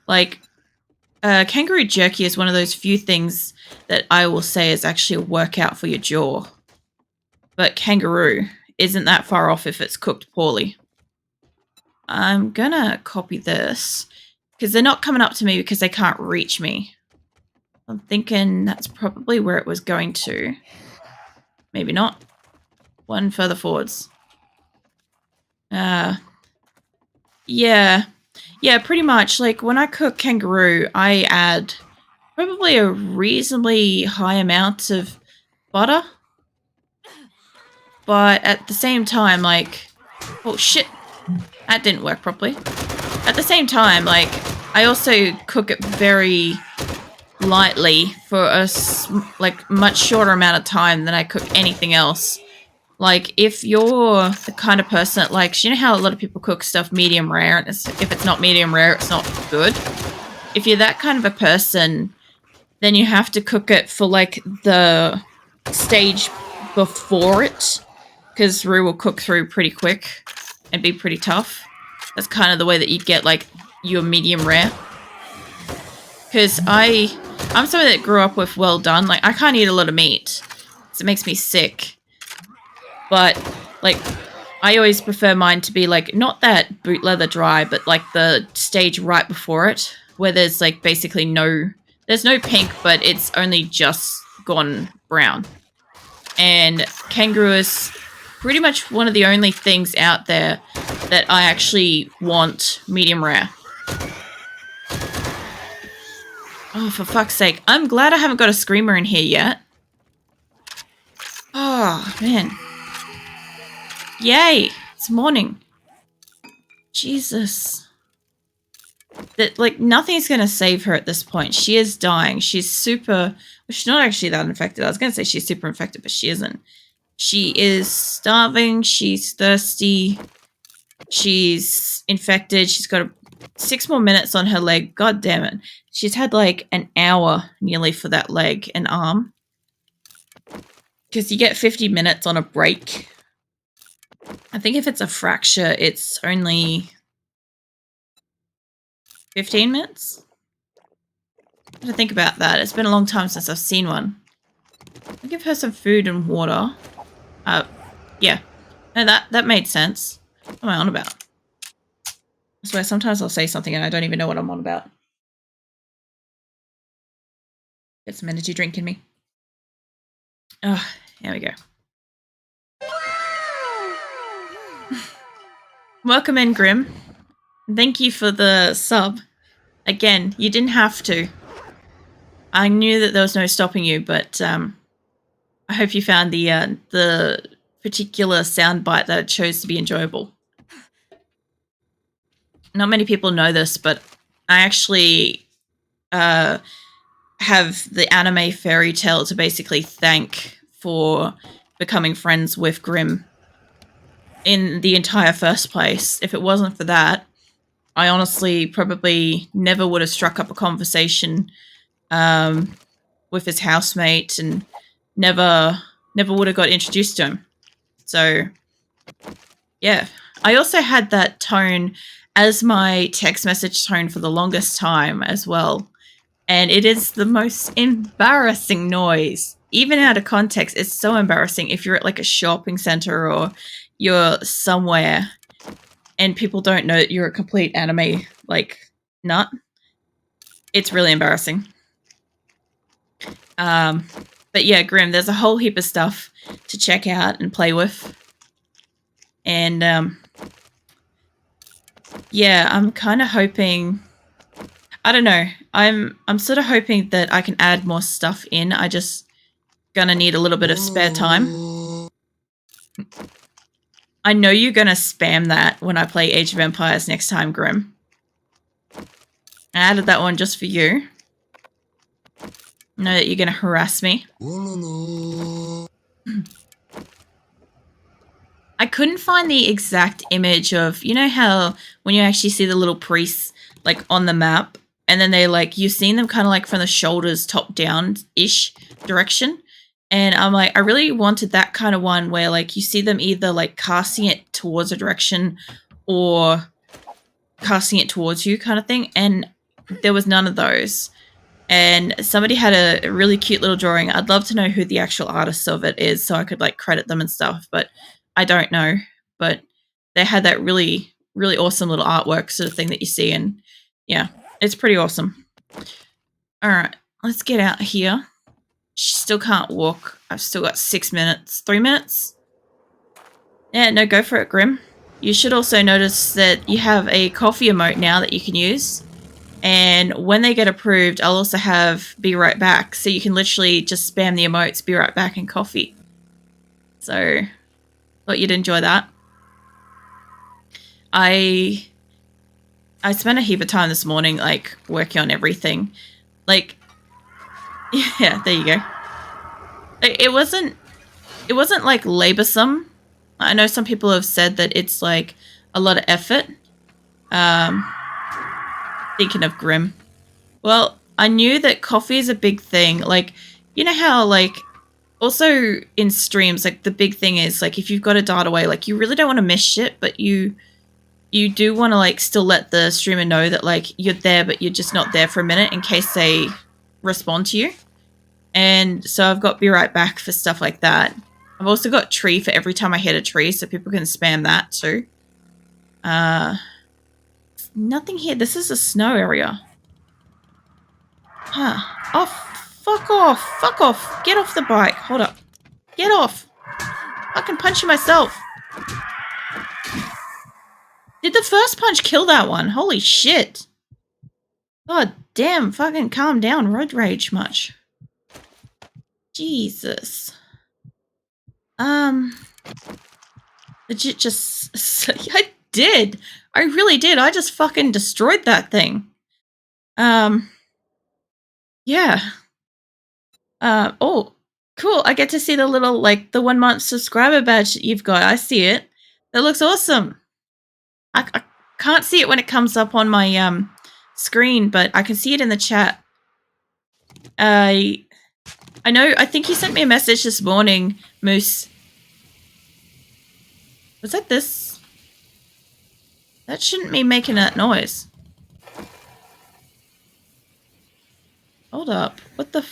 Like, kangaroo jerky is one of those few things that I will say is actually a workout for your jaw. But kangaroo isn't that far off if it's cooked poorly. I'm gonna copy this because they're not coming up to me because they can't reach me. I'm thinking that's probably where it was going to. Maybe not. One further forwards. Yeah. Yeah, pretty much. Like, when I cook kangaroo, I add probably a reasonably high amount of butter. But at the same time, like... Oh, shit. That didn't work properly. At the same time, like, I also cook it very lightly for a, like, much shorter amount of time than I cook anything else. Like, if you're the kind of person that likes... You know how a lot of people cook stuff medium rare, and if it's not medium rare, it's not good? If you're that kind of a person, then you have to cook it for, like, the stage before it, because roux will cook through pretty quick and be pretty tough. That's kind of the way that you get, like, your medium rare. Because I'm somebody that grew up with well done. Like, I can't eat a lot of meat, because it makes me sick. But, like, I always prefer mine to be, like, not that boot leather dry, but, like, the stage right before it, where there's, like, basically there's no pink, but it's only just gone brown. And kangaroo is pretty much one of the only things out there that I actually want medium rare. Oh, for fuck's sake. I'm glad I haven't got a screamer in here yet. Oh, man. Yay! It's morning. Jesus. That, like, nothing's gonna save her at this point. She is dying. She's super... Well, she's not actually that infected. I was gonna say she's super infected, but she isn't. She is starving. She's thirsty. She's infected. She's got 6 more minutes on her leg. God damn it. She's had, like, an hour nearly for that leg and arm. Because you get 50 minutes on a break. I think if it's a fracture, it's only 15 minutes? I have to think about that. It's been a long time since I've seen one. I'll give her some food and water. Yeah. No, that made sense. What am I on about? I swear, sometimes I'll say something and I don't even know what I'm on about. Get some energy drink in me. Oh, here we go. Welcome in, Grim. Thank you for the sub. Again, you didn't have to. I knew that there was no stopping you, but I hope you found the particular soundbite that it chose to be enjoyable. Not many people know this, but I actually have the anime fairy tale to basically thank for becoming friends with Grim in the entire first place. If it wasn't for that, I honestly probably never would have struck up a conversation with his housemate and never would have got introduced to him. So, yeah. I also had that tone as my text message tone for the longest time as well. And it is the most embarrassing noise. Even out of context, it's so embarrassing if you're at like a shopping center or you're somewhere and people don't know that you're a complete anime, like, nut. It's really embarrassing. But yeah, Grim, there's a whole heap of stuff to check out and play with. And, yeah, I'm kind of hoping... I don't know. I'm sort of hoping that I can add more stuff in. I just gonna need a little bit of spare time. I know you're gonna spam that when I play Age of Empires next time, Grim. I added that one just for you. I know that you're gonna harass me. I couldn't find the exact image of, you know how when you actually see the little priests like on the map, and then they like, you've seen them kind of like from the shoulders top down-ish direction. And I'm like, I really wanted that kind of one where like you see them either like casting it towards a direction or casting it towards you kind of thing. And there was none of those. And somebody had a really cute little drawing. I'd love to know who the actual artist of it is so I could like credit them and stuff, but I don't know. But they had that really, really awesome little artwork sort of thing that you see, and yeah, it's pretty awesome. All right, let's get out here. She still can't walk. I've still got 6 minutes. 3 minutes? Yeah, no, go for it, Grim. You should also notice that you have a coffee emote now that you can use. And when they get approved, I'll also have be right back. So you can literally just spam the emotes, be right back, and coffee. So, thought you'd enjoy that. I spent a heap of time this morning, like, working on everything. Like, yeah, there you go. It wasn't like laborsome. I know some people have said that it's like a lot of effort. Thinking of Grim. Well, I knew that coffee is a big thing. Like, you know how, like, also in streams, like, the big thing is, like, if you've got a data away, like, you really don't want to miss shit, but you do want to, like, still let the streamer know that, like, you're there, but you're just not there for a minute in case they respond to you. And so I've got be right back for stuff like that. I've also got tree for every time I hit a tree, so people can spam that too. Nothing here. This is a snow area. Huh. Oh, fuck off. Fuck off. Get off the bike. Hold up. Get off. I can punch you myself. Did the first punch kill that one? Holy shit. God damn. Fucking calm down. Road rage much. Jesus. Legit just... I did. I really did. I just fucking destroyed that thing. Yeah. Oh, cool. I get to see the little, like, the 1 month subscriber badge that you've got. I see it. That looks awesome. I can't see it when it comes up on my screen, but I can see it in the chat. I know, I think you sent me a message this morning, Moose. Was that this? That shouldn't be making that noise. Hold up. What the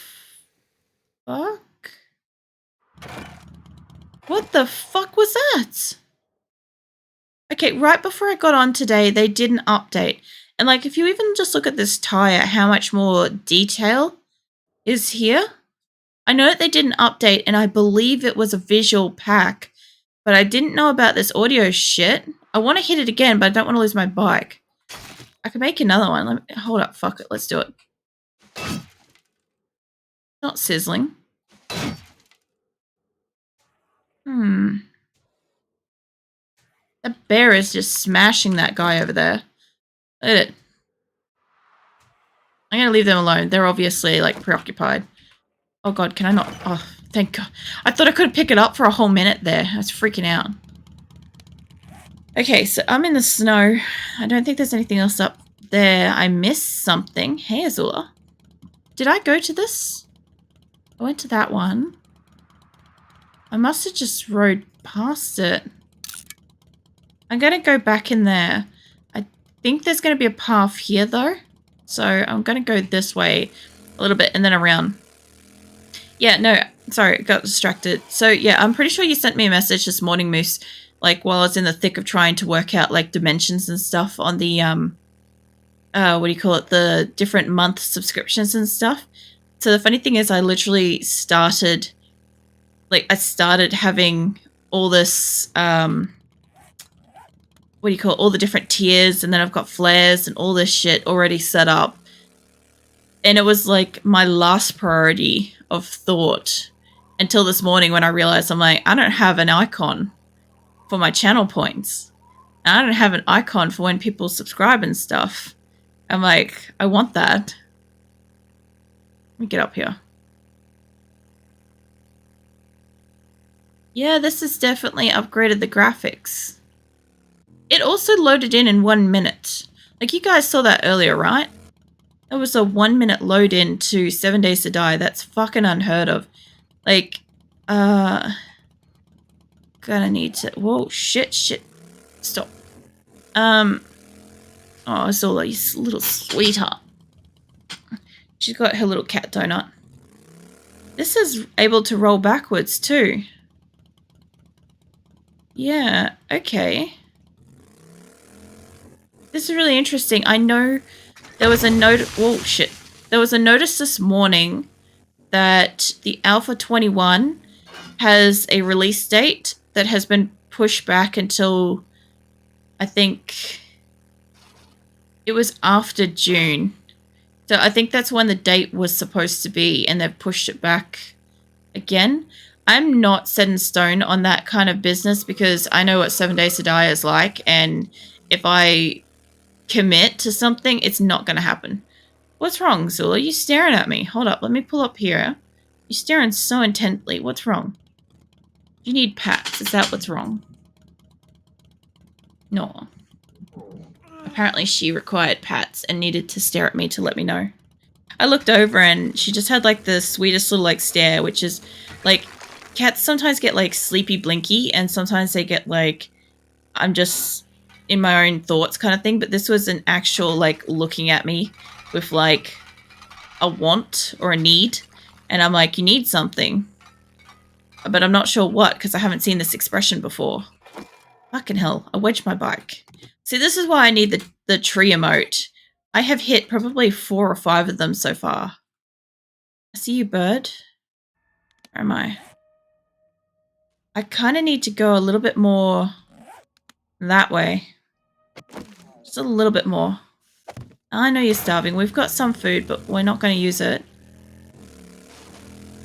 fuck? What the fuck was that? Okay, right before I got on today, they did an update. And, like, if you even just look at this tire, how much more detail is here. I know that they did an update, and I believe it was a visual pack, but I didn't know about this audio shit. I want to hit it again, but I don't want to lose my bike. I can make another one. Let me, hold up, fuck it, let's do it. Not sizzling. That bear is just smashing that guy over there. Look at it. I'm going to leave them alone. They're obviously, like, preoccupied. Oh, God, can I not? Oh, thank God. I thought I could pick it up for a whole minute there. I was freaking out. Okay, so I'm in the snow. I don't think there's anything else up there. I missed something. Hey, Azula. Did I go to this? I went to that one. I must have just rode past it. I'm going to go back in there. I think there's going to be a path here, though. So I'm going to go this way a little bit and then around. Yeah, no, sorry, got distracted. So, yeah, I'm pretty sure you sent me a message this morning, Moose, like, while I was in the thick of trying to work out, like, dimensions and stuff on the, what do you call it, the different month subscriptions and stuff. So the funny thing is I literally started, like, I started having all this, what do you call it, all the different tiers, and then I've got flares and all this shit already set up. And it was, like, my last priority of thought until this morning when I realized I'm like, I don't have an icon for my channel points. And I don't have an icon for when people subscribe and stuff. I'm like, I want that. Let me get up here. Yeah, this has definitely upgraded the graphics. It also loaded in 1 minute. Like, you guys saw that earlier, right? That was a 1 minute load in to 7 Days to Die. That's fucking unheard of. Like, gonna need to... Whoa, shit. Stop. Oh, Zola, you little sweetheart. She's got her little cat donut. This is able to roll backwards too. Yeah, okay. This is really interesting. I know there was a note. Oh, shit. There was a notice this morning that the Alpha 21 has a release date that has been pushed back until, I think, it was after June. So I think that's when the date was supposed to be, and they've pushed it back again. I'm not set in stone on that kind of business because I know what 7 Days to Die is like, and if I commit to something, it's not going to happen. What's wrong, Zula? You staring at me? Hold up, let me pull up here. You're staring so intently. What's wrong? You need pats. Is that what's wrong? No. Apparently she required pats and needed to stare at me to let me know. I looked over and she just had like the sweetest little like stare, which is like, cats sometimes get like sleepy blinky and sometimes they get like, I'm just in my own thoughts kind of thing. But this was an actual like looking at me with like a want or a need. And I'm like, you need something. But I'm not sure what because I haven't seen this expression before. Fucking hell, I wedged my bike. See, this is why I need the tree emote. I have hit probably 4 or 5 of them so far. I see you, bird. Where am I? I kind of need to go a little bit more that way. Just a little bit more. I know you're starving. We've got some food, but we're not going to use it.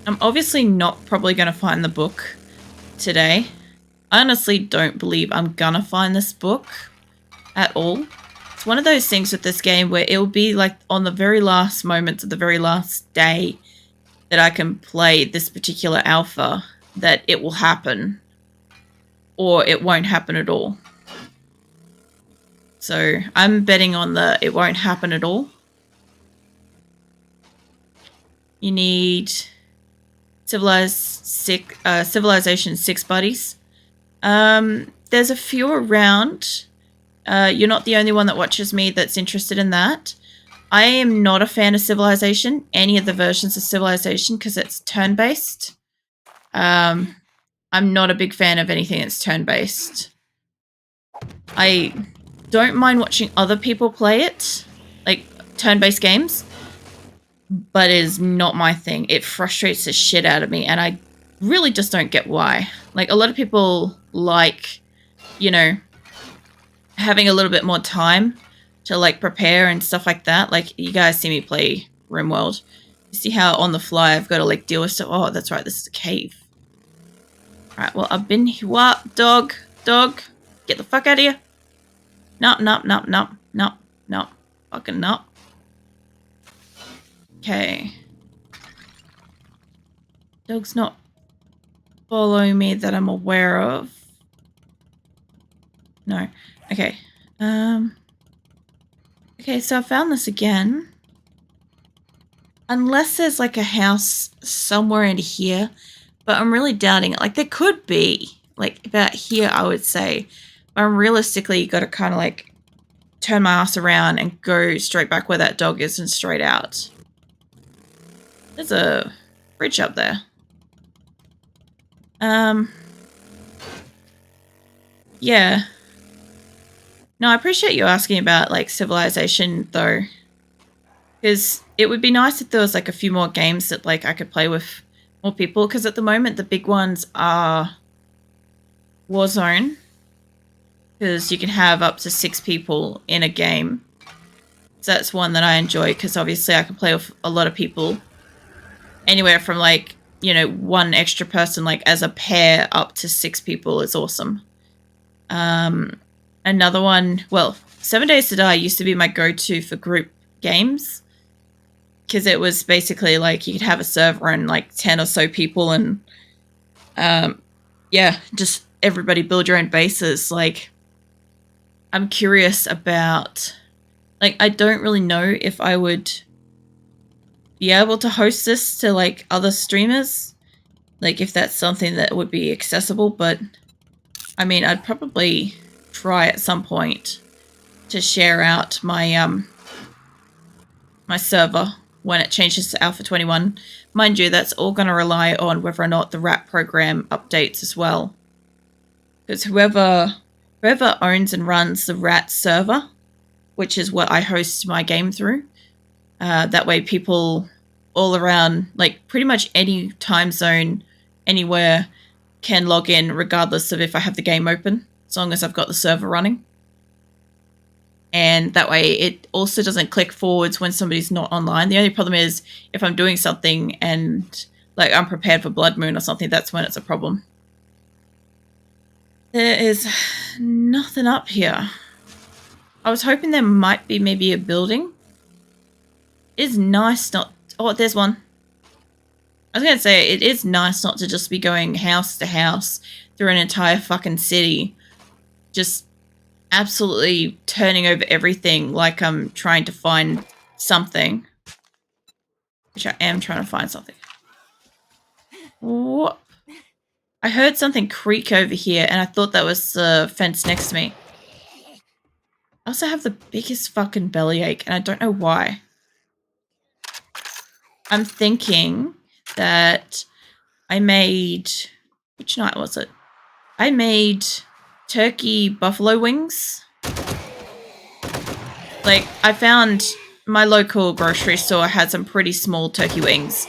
I'm obviously not probably going to find the book today. I honestly don't believe I'm going to find this book at all. It's one of those things with this game where it will be like on the very last moments of the very last day that I can play this particular alpha that it will happen, or it won't happen at all. So I'm betting on the it won't happen at all. You need Civilization 6 buddies. There's a few around. You're not the only one that watches me that's interested in that. I am not a fan of Civilization, any of the versions of Civilization, because it's turn-based. I'm not a big fan of anything that's turn-based. I don't mind watching other people play it, like turn-based games, but it is not my thing. It frustrates the shit out of me, and I really just don't get why. Like, a lot of people like, you know, having a little bit more time to like prepare and stuff like that. Like, you guys see me play RimWorld. You see how on the fly I've got to like deal with stuff. Oh, that's right, this is a cave. Alright, well, I've been here. What? Dog, get the fuck out of here. No, fucking no. Okay. Dog's not following me that I'm aware of. No. Okay. Okay, so I found this again. Unless there's like a house somewhere in here, but I'm really doubting it. Like, there could be, like, about here, I would say. But realistically, you got to kind of like turn my ass around and go straight back where that dog is and straight out. There's a bridge up there. Yeah. No, I appreciate you asking about like Civilization though, because it would be nice if there was like a few more games that like I could play with more people. Because at the moment the big ones are Warzone, because you can have up to 6 people in a game. So that's one that I enjoy because obviously I can play with a lot of people. Anywhere from like, you know, 1 extra person like as a pair up to 6 people is awesome. Another one, well, 7 Days to Die used to be my go-to for group games because it was basically like you could have a server and like 10 or so people and yeah, just everybody build your own bases. Like, I'm curious about, like, I don't really know if I would be able to host this to like other streamers, like if that's something that would be accessible, but I mean, I'd probably try at some point to share out my my server when it changes to Alpha 21. Mind you, that's all going to rely on whether or not the rat program updates as well. Because whoever owns and runs the rat server, which is what I host my game through, that way people all around, like pretty much any time zone, anywhere, can log in regardless of if I have the game open, as long as I've got the server running. And that way it also doesn't click forwards when somebody's not online. The only problem is if I'm doing something and like I'm prepared for Blood Moon or something, that's when it's a problem. There is nothing up here. I was hoping there might be maybe a building. It is nice not... Oh, there's one. I was going to say, it is nice not to just be going house to house through an entire fucking city. Just absolutely turning over everything like I'm trying to find something. Which I am trying to find something. What? I heard something creak over here and I thought that was the fence next to me. I also have the biggest fucking bellyache and I don't know why. I'm thinking that I made... Which night was it? I made turkey buffalo wings. Like, I found my local grocery store had some pretty small turkey wings.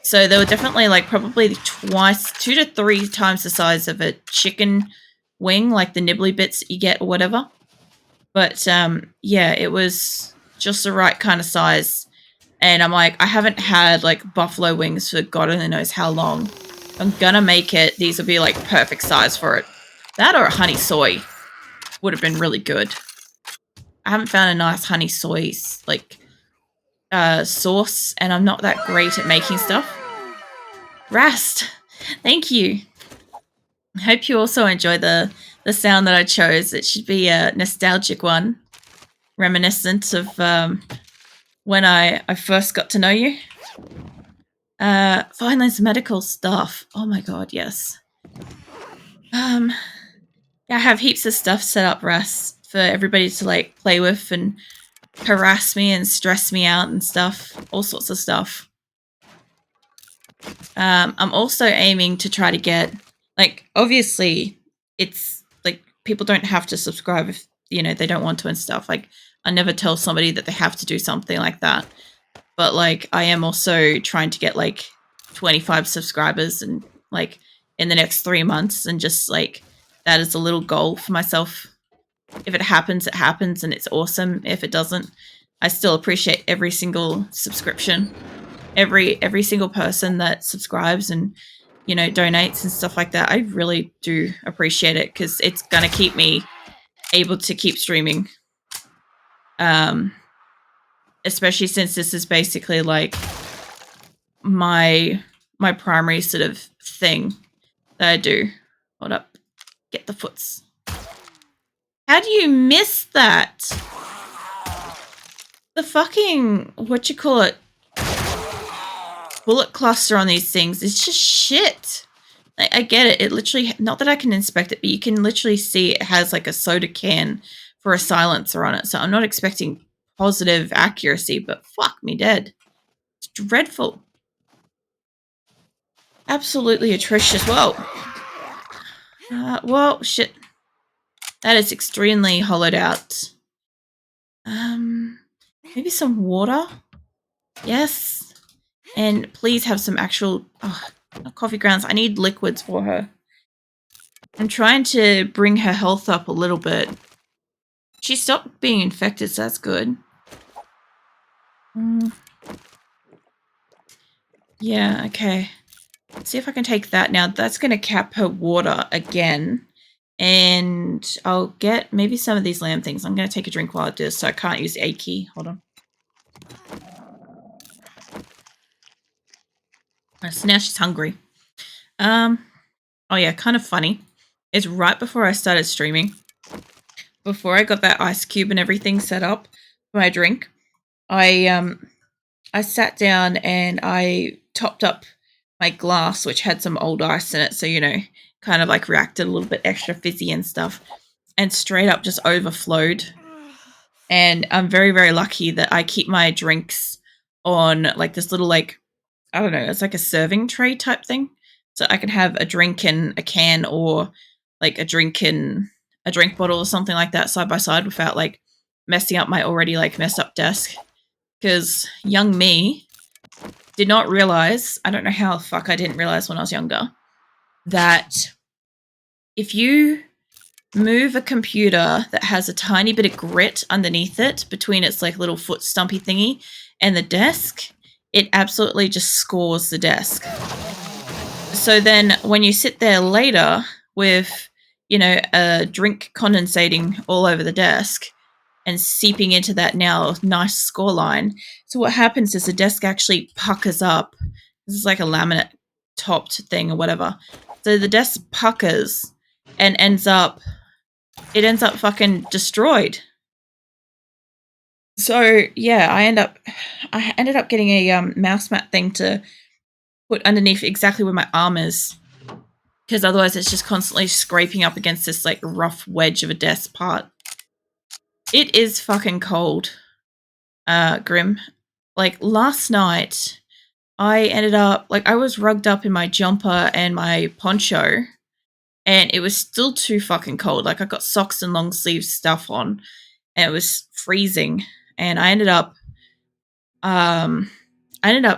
So they were definitely like probably 2 to 3 times the size of a chicken wing, like the nibbly bits that you get or whatever. But yeah, it was just the right kind of size. And I'm like, I haven't had like buffalo wings for God only knows how long. I'm gonna make it. These will be like perfect size for it. That or a honey soy would have been really good. I haven't found a nice honey soy like sauce, and I'm not that great at making stuff. Rast, thank you. I hope you also enjoy the sound that I chose. It should be a nostalgic one, reminiscent of when I first got to know you. Vineland's medical stuff. Oh my god, yes. Yeah, I have heaps of stuff set up, Rast, for everybody to like play with and harass me and stress me out and stuff. All sorts of stuff. I'm also aiming to try to get, like, obviously it's like people don't have to subscribe if, you know, they don't want to and stuff. Like, I never tell somebody that they have to do something like that. But like, I am also trying to get like 25 subscribers and like in the next 3 months, and just like that is a little goal for myself. If it happens, it happens and it's awesome. If it doesn't, I still appreciate every single subscription. Every single person that subscribes and, you know, donates and stuff like that. I really do appreciate it because it's gonna keep me able to keep streaming. Especially since this is basically like my primary sort of thing that I do. Hold up. Get the foots. How do you miss that? The fucking, what you call it, bullet cluster on these things is just shit. I get it. It literally, not that I can inspect it, but you can literally see it has like a soda can for a silencer on it. So I'm not expecting positive accuracy, but fuck me dead. It's dreadful. Absolutely atrocious. Whoa. Whoa, shit. That is extremely hollowed out. Maybe some water? Yes. And please have some actual coffee grounds. I need liquids for her. I'm trying to bring her health up a little bit. She stopped being infected, so that's good. Yeah, okay. Let's see if I can take that now. That's going to cap her water again. And I'll get maybe some of these lamb things. I'm going to take a drink while I do this, so I can't use the A key. Hold on. So now she's hungry. Oh yeah, kind of funny. It's right before I started streaming. Before I got that ice cube and everything set up for my drink, I sat down and I topped up my glass, which had some old ice in it, so, you know, kind of like reacted a little bit extra fizzy and stuff, and straight up just overflowed. And I'm very, very lucky that I keep my drinks on like this little like, I don't know, it's like a serving tray type thing. So I can have a drink in a can or like a drink in a drink bottle or something like that side by side without like messing up my already like messed up desk. Because young me did not realize, I don't know how the fuck I didn't realize when I was younger, that if you move a computer that has a tiny bit of grit underneath it between its like little foot stumpy thingy and the desk, it absolutely just scores the desk. So then when you sit there later with, you know, a drink condensating all over the desk and seeping into that now nice score line, so what happens is the desk actually puckers up. This is like a laminate topped thing or whatever. So the desk puckers and ends up fucking destroyed. So yeah, I ended up getting a mouse mat thing to put underneath exactly where my arm is, because otherwise it's just constantly scraping up against this like rough wedge of a desk part. It is fucking cold, Grim. Like last night, I ended up like I was rugged up in my jumper and my poncho, and it was still too fucking cold. Like I got socks and long sleeve stuff on, and it was freezing. And I ended up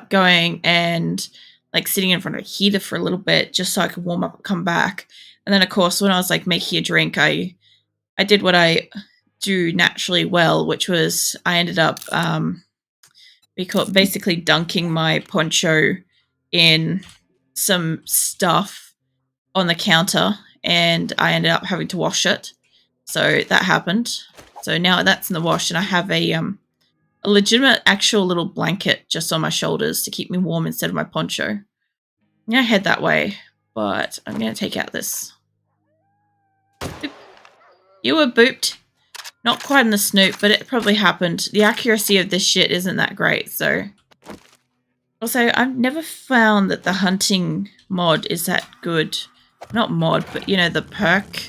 going and like sitting in front of a heater for a little bit just so I could warm up and come back. And then of course when I was like making a drink, I did what I do naturally well, which was I ended up basically dunking my poncho in some stuff on the counter, and I ended up having to wash it. So that happened. So now that's in the wash, and I have a legitimate actual little blanket just on my shoulders to keep me warm instead of my poncho. I'm gonna head that way, but I'm gonna take out this. Boop. You were booped. Not quite in the snoot, but it probably happened. The accuracy of this shit isn't that great, so. Also, I've never found that the hunting mod is that good. Not mod, but you know, the perk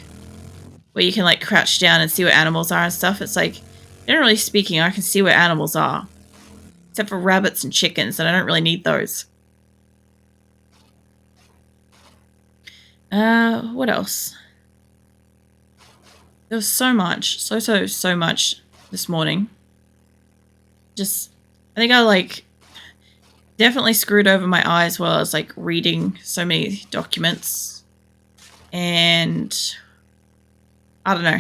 where you can like crouch down and see where animals are and stuff. It's like, generally speaking, I can see where animals are. Except for rabbits and chickens, and I don't really need those. What else? There was so much. So much this morning. Just, I think I like definitely screwed over my eyes while I was like reading so many documents. And I don't know.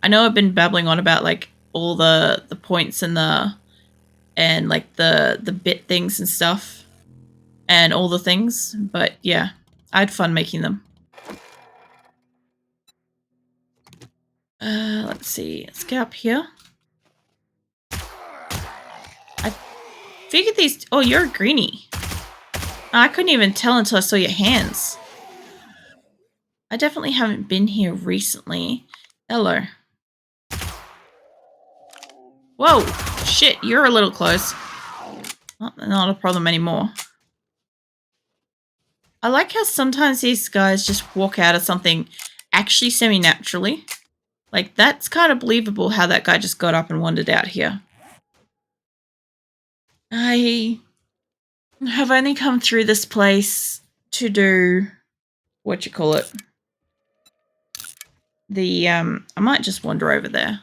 I know I've been babbling on about like all the points and like the bit things and stuff and all the things, but yeah, I had fun making them. Let's see. Let's get up here. I figured these. Oh, you're a greenie. I couldn't even tell until I saw your hands. I definitely haven't been here recently. Hello. Whoa! Shit, you're a little close. Not a problem anymore. I like how sometimes these guys just walk out of something actually semi-naturally. Like, that's kind of believable how that guy just got up and wandered out here. I have only come through this place to do, what you call it, I might just wander over there.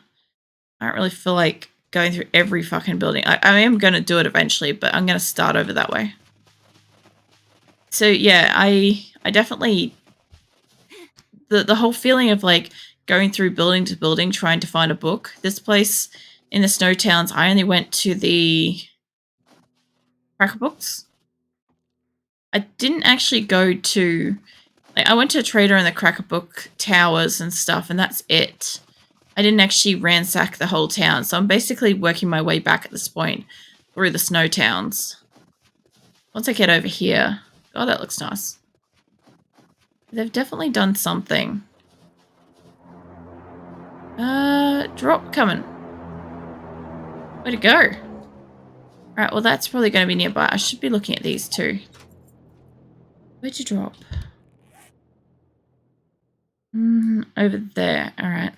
I don't really feel like going through every fucking building. I am going to do it eventually, but I'm going to start over that way. So yeah, I definitely, the whole feeling of like going through building to building trying to find a book. This place in the snow towns, I only went to the Cracker Books. I didn't actually go to, like, I went to a trader in the Cracker Book towers and stuff, and that's it. I didn't actually ransack the whole town, so I'm basically working my way back at this point through the snow towns. Once I get over here, oh, that looks nice. They've definitely done something. Drop coming. Way to go. Alright, well that's probably going to be nearby. I should be looking at these too. Where'd you drop? Over there. Alright.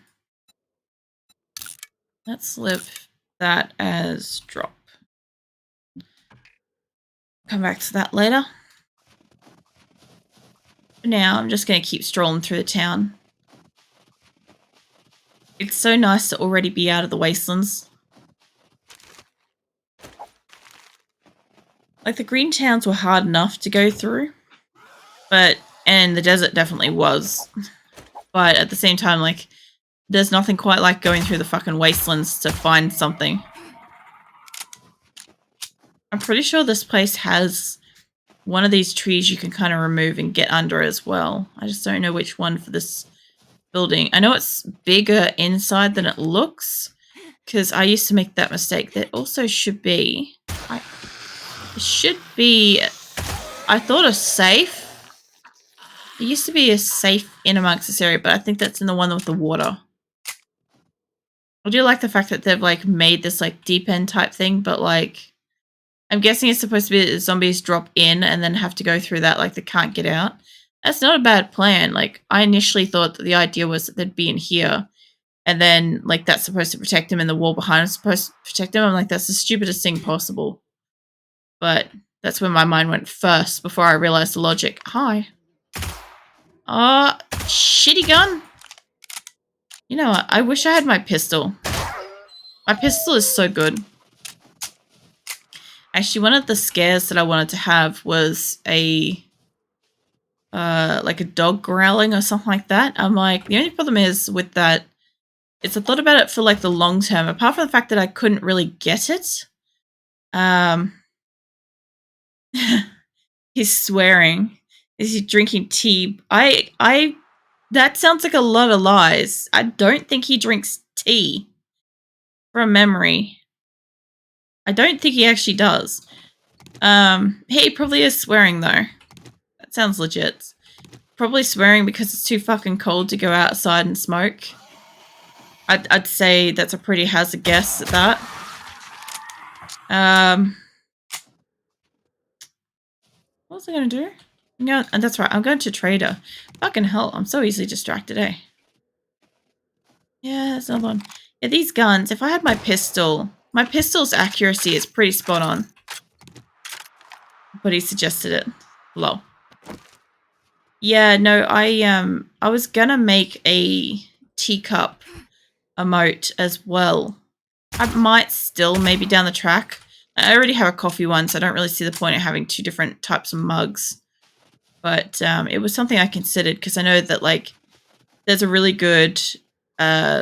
Let's leave that as drop. come back to that later. For now, I'm just going to keep strolling through the town. It's so nice to already be out of the wastelands. Like, the green towns were hard enough to go through. And the desert definitely was. But at the same time, like, there's nothing quite like going through the fucking wastelands to find something. I'm pretty sure this place has one of these trees you can kind of remove and get under as well. I just don't know which one for this building. I know it's bigger inside than it looks, because I used to make that mistake. There also should be... I thought a safe. There used to be a safe in amongst this area, but I think that's in the one with the water. I do like the fact that they've, like, made this, like, deep end type thing, but, like, I'm guessing it's supposed to be that zombies drop in and then have to go through that, like, they can't get out. That's not a bad plan. Like, I initially thought that the idea was that they'd be in here, and then, like, that's supposed to protect them, and the wall behind is supposed to protect them. I'm like, that's the stupidest thing possible. But that's where my mind went first, before I realized the logic. Hi. Shitty gun. You know what? I wish I had my pistol. My pistol is so good. Actually, one of the scares that I wanted to have was like a dog growling or something like that. I'm like, the only problem is with that, is I thought about it for like the long term, apart from the fact that I couldn't really get it. He's swearing. Is he drinking tea? That sounds like a lot of lies. I don't think he drinks tea. From memory. I don't think he actually does. He probably is swearing though. That sounds legit. Probably swearing because it's too fucking cold to go outside and smoke. I'd say that's a pretty hazard guess at that. What was I gonna do? No, and that's right, I'm going to Trader. Fucking hell, I'm so easily distracted, eh? Yeah, there's another one. Yeah, these guns, if I had my pistol's accuracy is pretty spot on. But he suggested it. Lol. Yeah, no, I was gonna make a teacup emote as well. I might still, maybe down the track. I already have a coffee one, so I don't really see the point of having two different types of mugs. But it was something I considered, because I know that, like, there's a really good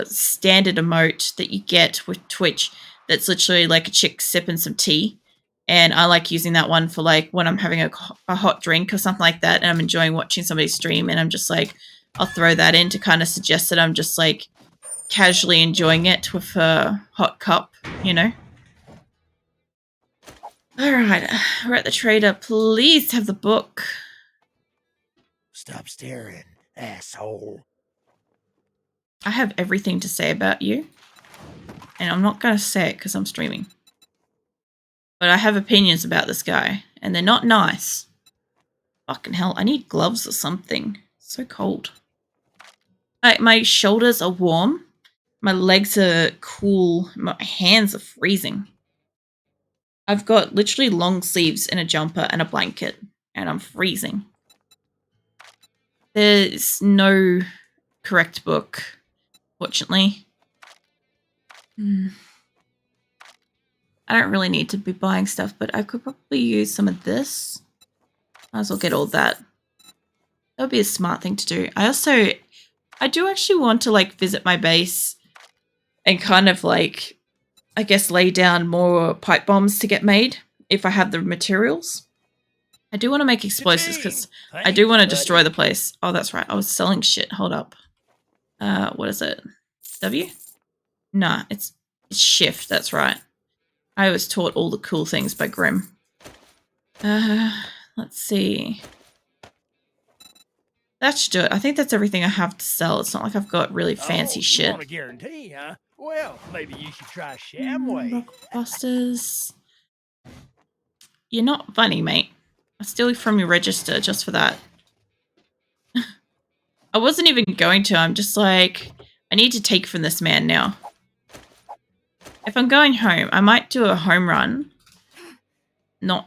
standard emote that you get with Twitch that's literally like a chick sipping some tea. And I like using that one for, like, when I'm having a hot drink or something like that, and I'm enjoying watching somebody stream, and I'm just like, I'll throw that in to kind of suggest that I'm just, like, casually enjoying it with a hot cup, you know? Alright, we're at the trader. Please have the book. Stop staring, asshole. I have everything to say about you. And I'm not going to say it because I'm streaming. But I have opinions about this guy. And they're not nice. Fucking hell, I need gloves or something. It's so cold. My shoulders are warm. My legs are cool. My hands are freezing. I've got literally long sleeves and a jumper and a blanket. And I'm freezing. There's no correct book, fortunately. I don't really need to be buying stuff, but I could probably use some of this. Might as well get all that. That would be a smart thing to do. I do actually want to, like, visit my base and kind of, like, I guess lay down more pipe bombs to get made if I have the materials. I do want to make explosives because I do want to destroy the place. Oh, that's right. I was selling shit. Hold up. What is it? W? Nah, it's shift. That's right. I was taught all the cool things by Grim. Let's see. That should do it. I think that's everything I have to sell. It's not like I've got really fancy shit. You want a guarantee, huh? Well, maybe you should try Shamway. Blockbusters. You're not funny, mate. I'll steal you from your register just for that. I wasn't even going to. I'm just like, I need to take from this man now. If I'm going home, I might do a home run. Not